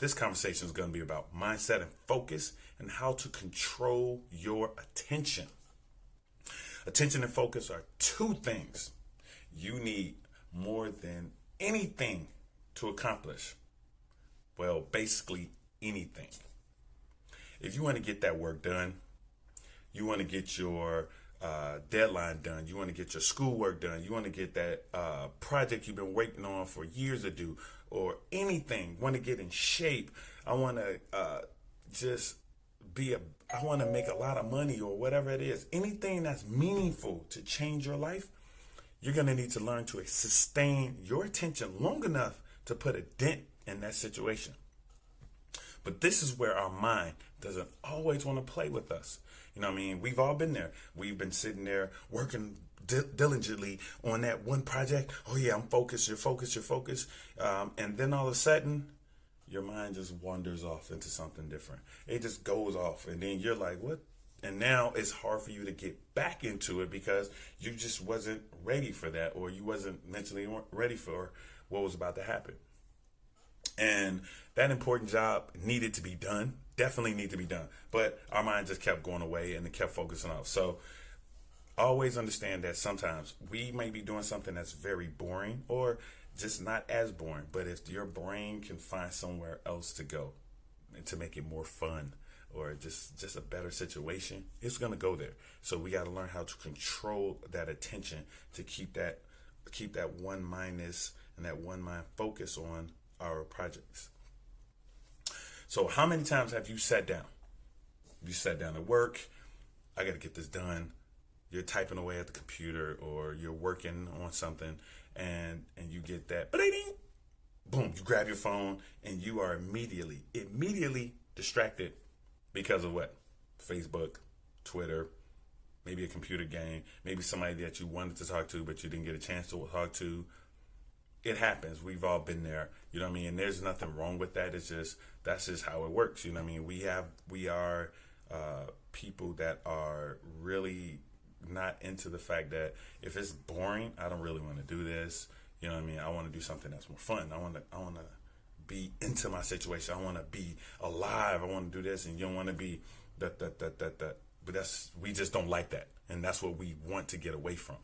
This conversation is going to be about mindset and focus and how to control your attention. Attention and focus are two things you need more than anything to accomplish. Well, basically anything. If you want to get that work done, you want to get your deadline done, you want to get your schoolwork done, you want to get that project you've been waiting on for years to do, or anything, want to get in shape, I want to I want to make a lot of money or whatever it is, anything that's meaningful to change your life, you're going to need to learn to sustain your attention long enough to put a dent in that situation. But this is where our mind doesn't always want to play with us. You know what I mean? We've all been there. We've been sitting there working diligently on that one project. Oh yeah, I'm focused, you're focused, you're focused. And then all of a sudden, your mind just wanders off into something different. It just goes off. And then you're like, what? And now it's hard for you to get back into it because you just wasn't ready for that, or you wasn't mentally ready for what was about to happen. And that important job needed to be done, definitely need to be done. But our mind just kept going away and it kept focusing off. So always understand that sometimes we may be doing something that's very boring or just not as boring. But if your brain can find somewhere else to go and to make it more fun or just a better situation, it's going to go there. So we got to learn how to control that attention to keep that one mindness and that one mind focus on our projects. So how many times have you sat down? You sat down at work. I got to get this done. You're typing away at the computer or you're working on something and you get that, boom, you grab your phone and you are immediately distracted because of what? Facebook, Twitter, maybe a computer game, maybe somebody that you wanted to talk to but you didn't get a chance to talk to. It happens. We've all been there. You know what I mean? And there's nothing wrong with that. That's just how it works. You know what I mean? We are people that are really not into the fact that if it's boring, I don't really want to do this. You know what I mean? I want to do something that's more fun. I want to be into my situation. I want to be alive. I want to do this, and you don't want to be that. But we just don't like that, and that's what we want to get away from.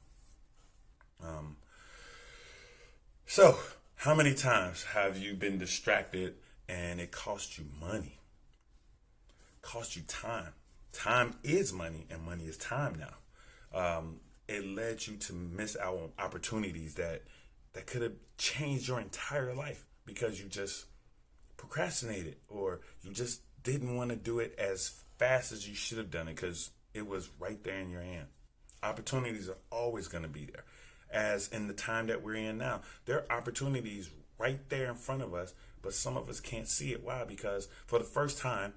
So, how many times have you been distracted and it cost you money? Cost you time. Time is money and money is time now. It led you to miss out on opportunities that could have changed your entire life because you just procrastinated or you just didn't want to do it as fast as you should have done it because it was right there in your hand. Opportunities are always going to be there. As in the time that we're in now, there are opportunities right there in front of us, but some of us can't see it. Why? Because for the first time,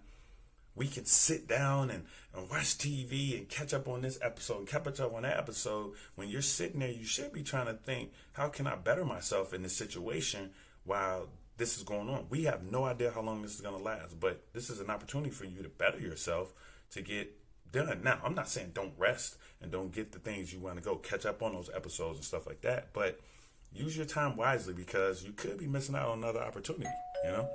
we can sit down and watch TV and catch up on this episode and catch up on that episode. When you're sitting there, you should be trying to think, how can I better myself in this situation while this is going on? We have no idea how long this is going to last, but this is an opportunity for you to better yourself to get done. Now, I'm not saying don't rest and don't get the things you want to go catch up on those episodes and stuff like that, but use your time wisely because you could be missing out on another opportunity, you know?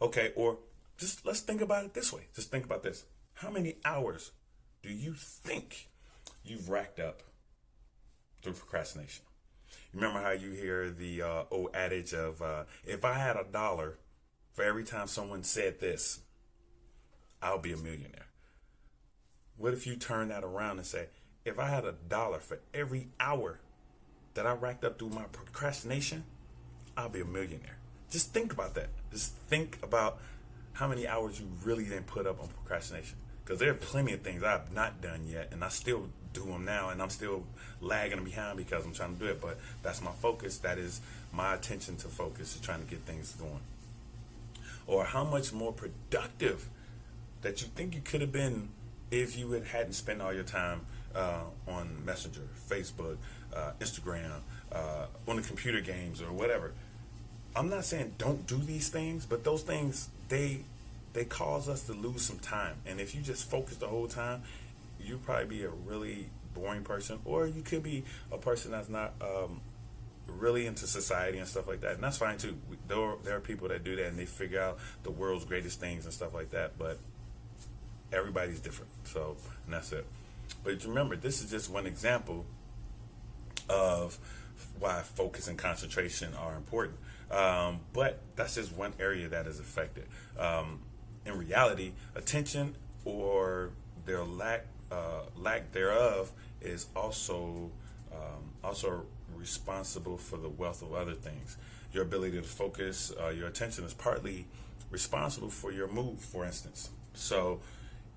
Okay, or just let's think about it this way. Just think about this. How many hours do you think you've racked up through procrastination? You remember how you hear the old adage of, if I had $1 for every time someone said this, I'll be a millionaire. What if you turn that around and say, if I had $1 for every hour that I racked up through my procrastination, I'll be a millionaire. Just think about that. Just think about how many hours you really didn't put up on procrastination. Because there are plenty of things I've not done yet, and I still do them now, and I'm still lagging behind because I'm trying to do it. But that's my focus. That is my attention to focus, is trying to get things going. Or how much more productive that you think you could have been if you hadn't spent all your time on Messenger, Facebook, Instagram, on the computer games or whatever. I'm not saying don't do these things, but those things, they cause us to lose some time. And if you just focus the whole time, you'll probably be a really boring person, or you could be a person that's not really into society and stuff like that, and that's fine too. There are people that do that and they figure out the world's greatest things and stuff like that, but everybody's different. So, and that's it. But remember, this is just one example of why focus and concentration are important. But that's just one area that is affected. In reality, attention or their lack thereof is also responsible for the wealth of other things. Your ability to focus your attention is partly responsible for your mood, for instance. So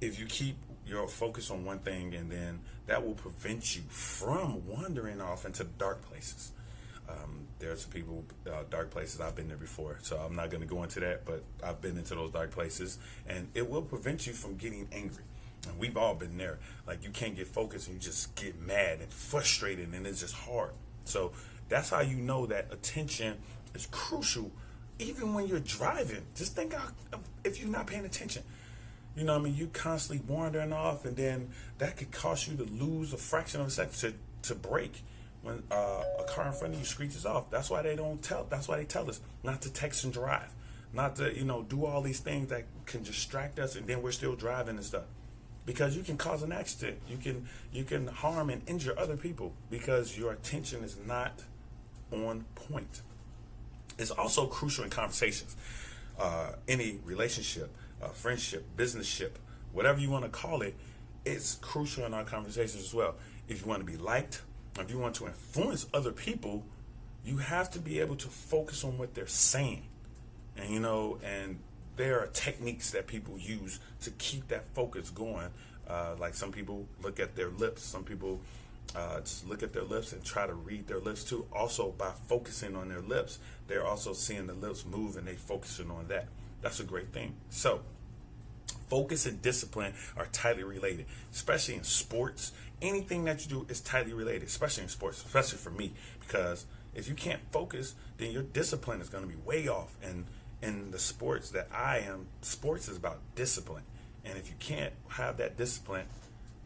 if you keep your focus on one thing, and then that will prevent you from wandering off into dark places. There's people, dark places, I've been there before, so I'm not going to go into that, but I've been into those dark places, and it will prevent you from getting angry. And we've all been there. Like, you can't get focused and you just get mad and frustrated, and it's just hard. So that's how you know that attention is crucial, even when you're driving. Just think out if you're not paying attention. You know what I mean? You constantly wandering off, and then that could cause you to lose a fraction of a second to brake when a car in front of you screeches off. That's why they tell us not to text and drive, not to, do all these things that can distract us, and then we're still driving and stuff. Because you can cause an accident. You can harm and injure other people because your attention is not on point. It's also crucial in conversations. Any relationship, friendship, businessship, whatever you want to call it, it's crucial in our conversations as well. If you want to be liked, if you want to influence other people, you have to be able to focus on what they're saying. And, and there are techniques that people use to keep that focus going. Like some people look at their lips. Some people just look at their lips and try to read their lips too. Also, by focusing on their lips, they're also seeing the lips move and they focusing on that. That's a great thing. So, focus and discipline are tightly related, especially in sports. Anything that you do is tightly related, especially in sports, especially for me, because if you can't focus, then your discipline is going to be way off. And in the sports that I am, sports is about discipline. And if you can't have that discipline,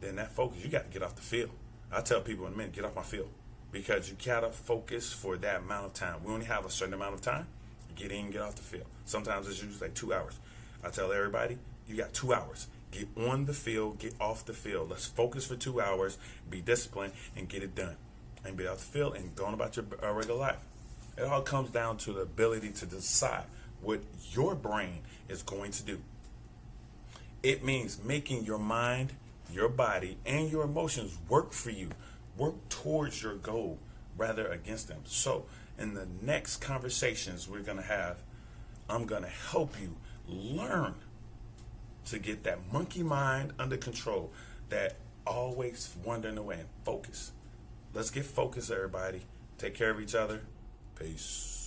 then that focus, you got to get off the field. I tell people in a minute, get off my field, because you got to focus for that amount of time. We only have a certain amount of time. Get in, get off the field. Sometimes it's usually like 2 hours. I tell everybody, you got 2 hours. Get on the field, get off the field. Let's focus for 2 hours, be disciplined, and get it done. And be off the field and go on about your regular life. It all comes down to the ability to decide what your brain is going to do. It means making your mind, your body, and your emotions work for you. Work towards your goal rather against them. So in the next conversations we're going to have, I'm going to help you learn to get that monkey mind under control, that always wandering away, and focus. Let's get focused, everybody. Take care of each other. Peace.